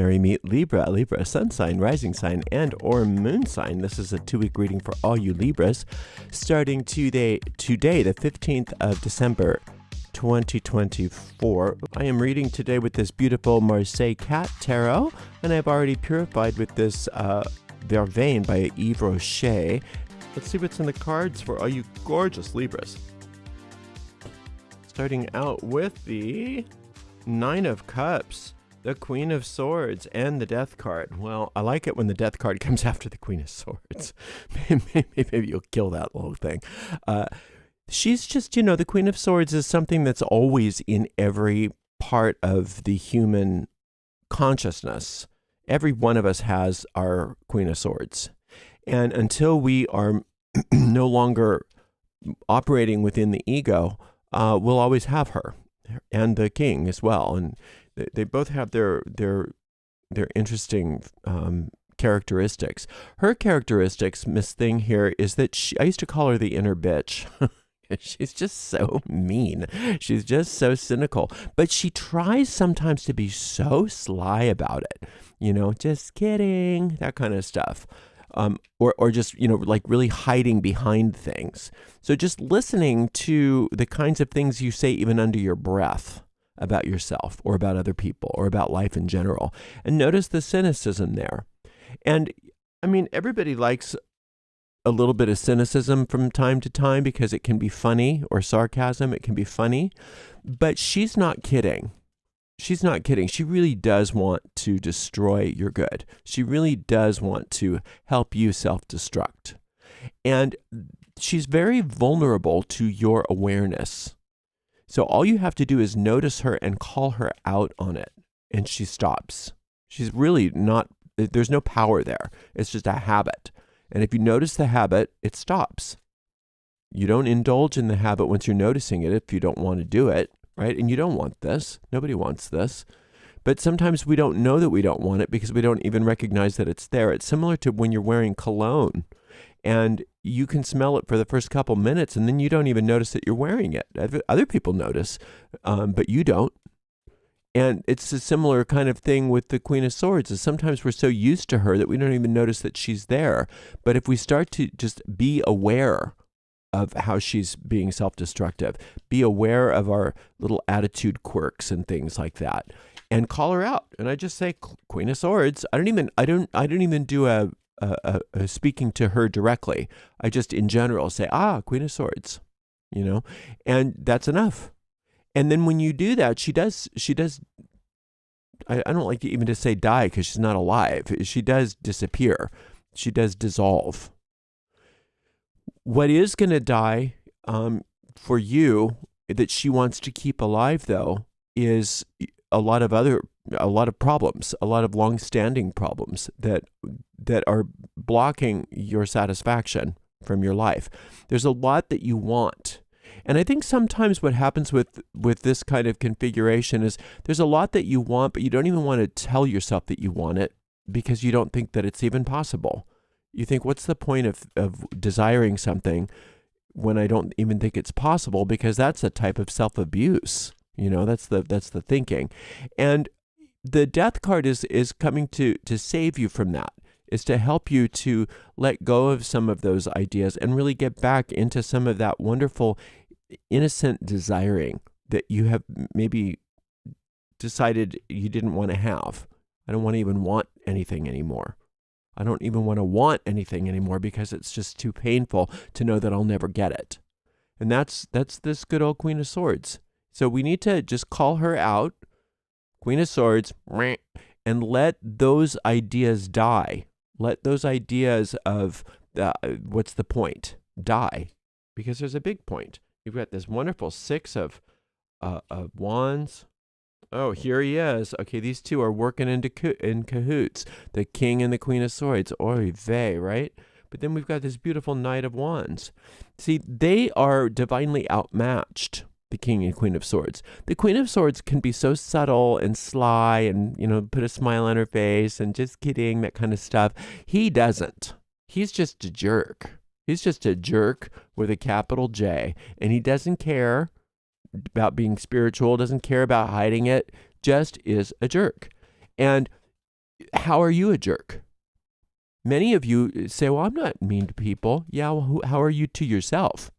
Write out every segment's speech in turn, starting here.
Mary meet Libra. Libra, sun sign, rising sign, and or moon sign. This is a 2-week reading for all you Libras, starting today, the 15th of December, 2024. I am reading today with this beautiful Marseille Cat Tarot, and I've already purified with this Vervain by Yves Rocher. Let's see what's in the cards for all you gorgeous Libras. Starting out with the Nine of Cups, the Queen of Swords, and the Death card. Well, I like it when the Death card comes after the Queen of Swords. Maybe you'll kill that little thing. She's just, the Queen of Swords is something that's always in every part of the human consciousness. Every one of us has our Queen of Swords. And until we are no longer operating within the ego, we'll always have her, and the king as well. And they both have their interesting characteristics. Her characteristics, Miss Thing here, is that I used to call her the inner bitch. She's just so mean. She's just so cynical. But she tries sometimes to be so sly about it. Just kidding, that kind of stuff. Or just, like really hiding behind things. So just listening to the kinds of things you say even under your breath about yourself or about other people or about life in general. And notice the cynicism there. And everybody likes a little bit of cynicism from time to time because it can be funny, or sarcasm, it can be funny. But she's not kidding. She's not kidding. She really does want to destroy your good. She really does want to help you self-destruct. And she's very vulnerable to your awareness. So all you have to do is notice her and call her out on it, and she stops. She's really not, there's no power there. It's just a habit. And if you notice the habit, it stops. You don't indulge in the habit once you're noticing it if you don't want to do it. Right? And you don't want this. Nobody wants this. But sometimes we don't know that we don't want it because we don't even recognize that it's there. It's similar to when you're wearing cologne and you can smell it for the first couple minutes and then you don't even notice that you're wearing it. Other people notice, but you don't. And it's a similar kind of thing with the Queen of Swords. Is sometimes we're so used to her that we don't even notice that she's there. But if we start to just be aware of how she's being self-destructive, be aware of our little attitude quirks and things like that, and call her out. And I just say, Queen of Swords. I don't even do a speaking to her directly. I just in general say, Queen of Swords, and that's enough. And then when you do that, she does. I don't like to even to say die because she's not alive. She does disappear. She does dissolve. What is going to die for you that she wants to keep alive, though, is a lot of problems, a lot of long-standing problems that are blocking your satisfaction from your life. There's a lot that you want. And I think sometimes what happens with this kind of configuration is there's a lot that you want, but you don't even want to tell yourself that you want it because you don't think that it's even possible. You think, what's the point of desiring something when I don't even think it's possible? Because that's a type of self-abuse. That's the thinking. And the Death card is coming to save you from that, is to help you to let go of some of those ideas and really get back into some of that wonderful, innocent desiring that you have maybe decided you didn't want to have. I don't want to even want anything anymore. I don't even want to want anything anymore because it's just too painful to know that I'll never get it. And that's this good old Queen of Swords. So we need to just call her out, Queen of Swords, and let those ideas die. Let those ideas of what's the point die, because there's a big point. You've got this wonderful Six of Wands. Oh, here he is. Okay, these two are working in cahoots. The King and the Queen of Swords. Oy vey, right? But then we've got this beautiful Knight of Wands. See, they are divinely outmatched, the King and Queen of Swords. The Queen of Swords can be so subtle and sly and, put a smile on her face and just kidding, that kind of stuff. He doesn't. He's just a jerk. He's just a jerk with a capital J. And he doesn't care about being spiritual, doesn't care about hiding it, just is a jerk. And how are you a jerk? Many of you say, well, I'm not mean to people. Yeah, well, how are you to yourself?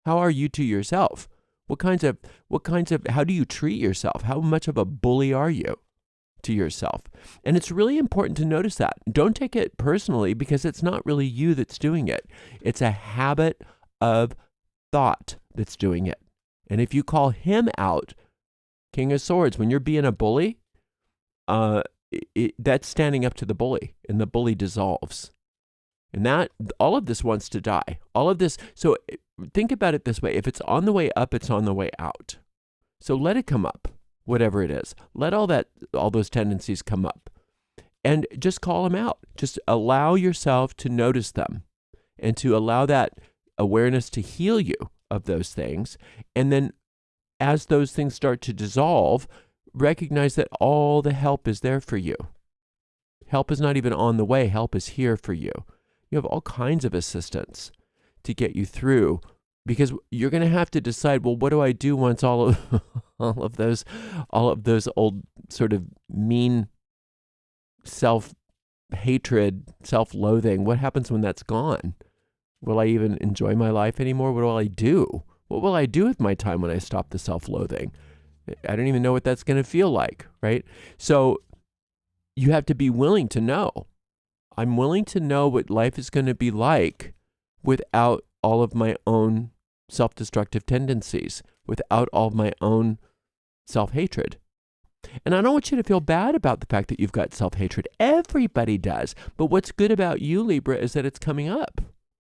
How are you to yourself? How do you treat yourself? How much of a bully are you to yourself? And it's really important to notice that. Don't take it personally, because it's not really you that's doing it. It's a habit of thought that's doing it. And if you call him out, King of Swords, when you're being a bully, that's standing up to the bully, and the bully dissolves. And all of this wants to die. All of this. So think about it this way. If it's on the way up, it's on the way out. So let it come up, whatever it is. Let all those tendencies come up, and just call them out. Just allow yourself to notice them, and to allow that awareness to heal you of those things. And then as those things start to dissolve, recognize that all the help is there for you. Help is not even on the way. Help is here for you. You have all kinds of assistance to get you through, because you're going to have to decide, well, what do I do once all of those old sort of mean self-hatred, self-loathing, what happens when that's gone? Will I even enjoy my life anymore? What will I do? What will I do with my time when I stop the self-loathing? I don't even know what that's going to feel like, right? So you have to be willing to know. I'm willing to know what life is going to be like without all of my own self-destructive tendencies, without all of my own self-hatred. And I don't want you to feel bad about the fact that you've got self-hatred. Everybody does. But what's good about you, Libra, is that it's coming up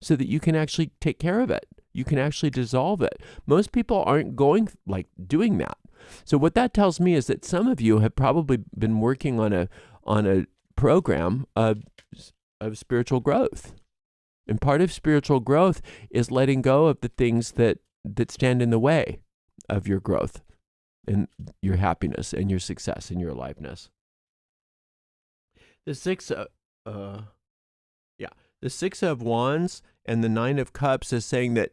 so that you can actually take care of it. You can actually dissolve it. Most people aren't doing that. So what that tells me is that some of you have probably been working on a program of spiritual growth. And part of spiritual growth is letting go of the things that stand in the way of your growth and your happiness and your success and your aliveness. The Six of Wands and the Nine of Cups is saying that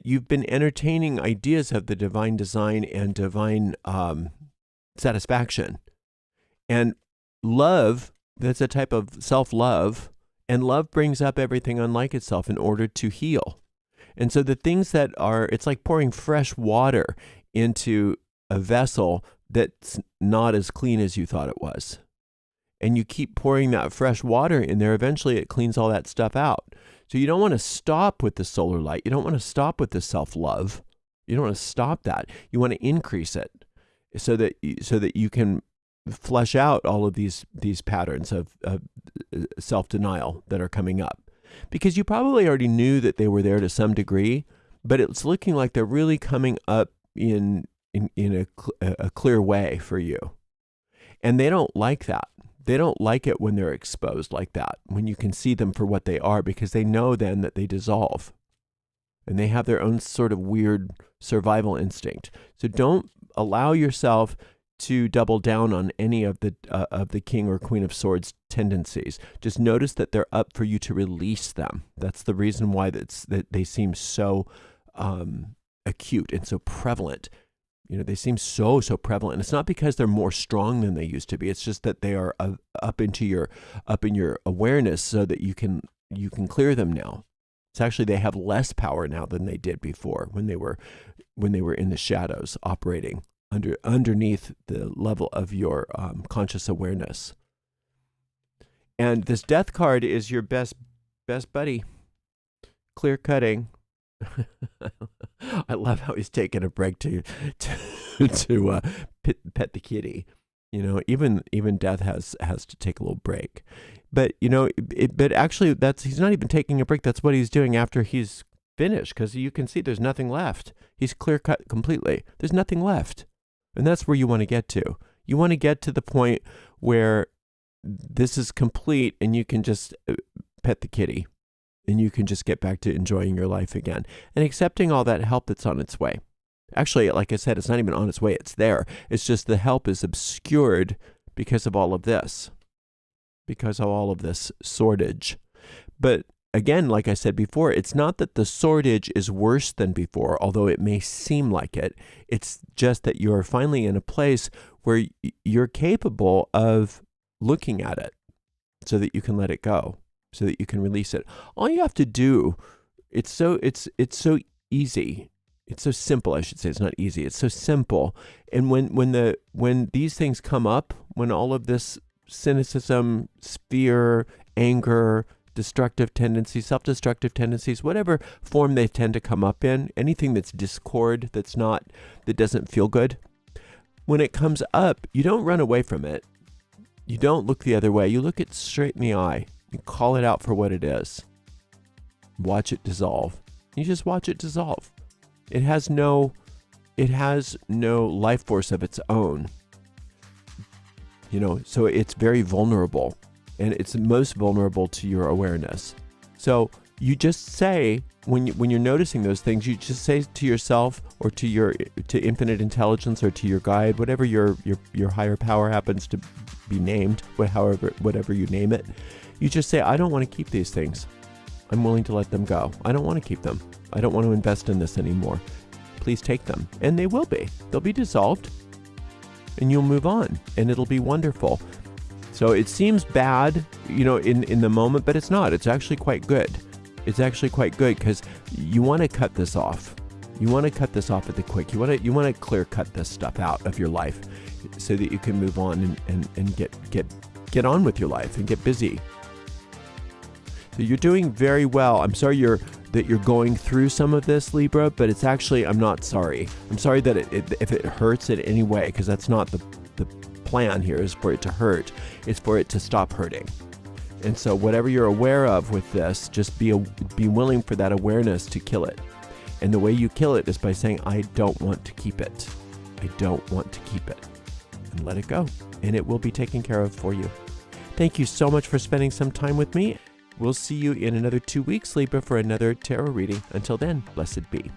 you've been entertaining ideas of the divine design and divine satisfaction. And love, that's a type of self-love, and love brings up everything unlike itself in order to heal. And so the things it's like pouring fresh water into a vessel that's not as clean as you thought it was. And you keep pouring that fresh water in there, eventually it cleans all that stuff out. So you don't want to stop with the solar light. You don't want to stop with the self-love. You don't want to stop that. You want to increase it so that you can flesh out all of these patterns of self-denial that are coming up. Because you probably already knew that they were there to some degree, but it's looking like they're really coming up in a clear way for you. And they don't like that. They don't like it when they're exposed like that, when you can see them for what they are, because they know then that they dissolve. And they have their own sort of weird survival instinct. So don't allow yourself to double down on any of the King or Queen of Swords tendencies. Just notice that they're up for you to release them. That's the reason why that they seem so acute and so prevalent. You know, they seem so prevalent. And it's not because they're more strong than they used to be. It's just that they are up in your awareness, so that you can clear them now. It's actually, they have less power now than they did before, when they were in the shadows, operating underneath the level of your conscious awareness. And this Death card is your best buddy. Clear cutting. I love how he's taking a break to pet the kitty. You know, even Death has to take a little break. But you know, but actually, he's not even taking a break. That's what he's doing after he's finished, because you can see there's nothing left. He's clear cut completely. There's nothing left, and that's where you want to get to. You want to get to the point where this is complete, and you can just pet the kitty. And you can just get back to enjoying your life again and accepting all that help that's on its way. Actually, like I said, it's not even on its way. It's there. It's just the help is obscured because of all of this, sordage. But again, like I said before, it's not that the sordage is worse than before, although it may seem like it. It's just that you're finally in a place where you're capable of looking at it so that you can let it go, so that you can release it. All you have to do, it's so easy. It's so simple, I should say. It's not easy. It's so simple. And when these things come up, when all of this cynicism, fear, anger, destructive tendencies, self-destructive tendencies, whatever form they tend to come up in, anything that's discord, that doesn't feel good, when it comes up, you don't run away from it. You don't look the other way. You look it straight in the eye. You call it out for what it is. Watch it dissolve. You just watch it dissolve. It has no life force of its own. So it's very vulnerable, and it's most vulnerable to your awareness. So you just say, when you're noticing those things, you just say to yourself, or to infinite intelligence, or to your guide, whatever your higher power happens to be named, whatever you name it, you just say, I don't want to keep these things. I'm willing to let them go. I don't want to keep them. I don't want to invest in this anymore. Please take them. And they will be. They'll be dissolved, and you'll move on, and it'll be wonderful. So it seems bad, in the moment, but it's not. It's actually quite good. It's actually quite good, because you want to cut this off. You want to cut this off at the quick. You want to clear cut this stuff out of your life, so that you can move on and get on with your life and get busy. So you're doing very well. I'm sorry that you're going through some of this, Libra, but it's actually, I'm not sorry. I'm sorry that if it hurts in any way, because that's not the plan here, is for it to hurt. It's for it to stop hurting. And so whatever you're aware of with this, just be willing for that awareness to kill it. And the way you kill it is by saying, I don't want to keep it. I don't want to keep it. And let it go. And it will be taken care of for you. Thank you so much for spending some time with me. We'll see you in another 2 weeks, Libra, for another tarot reading. Until then, blessed be.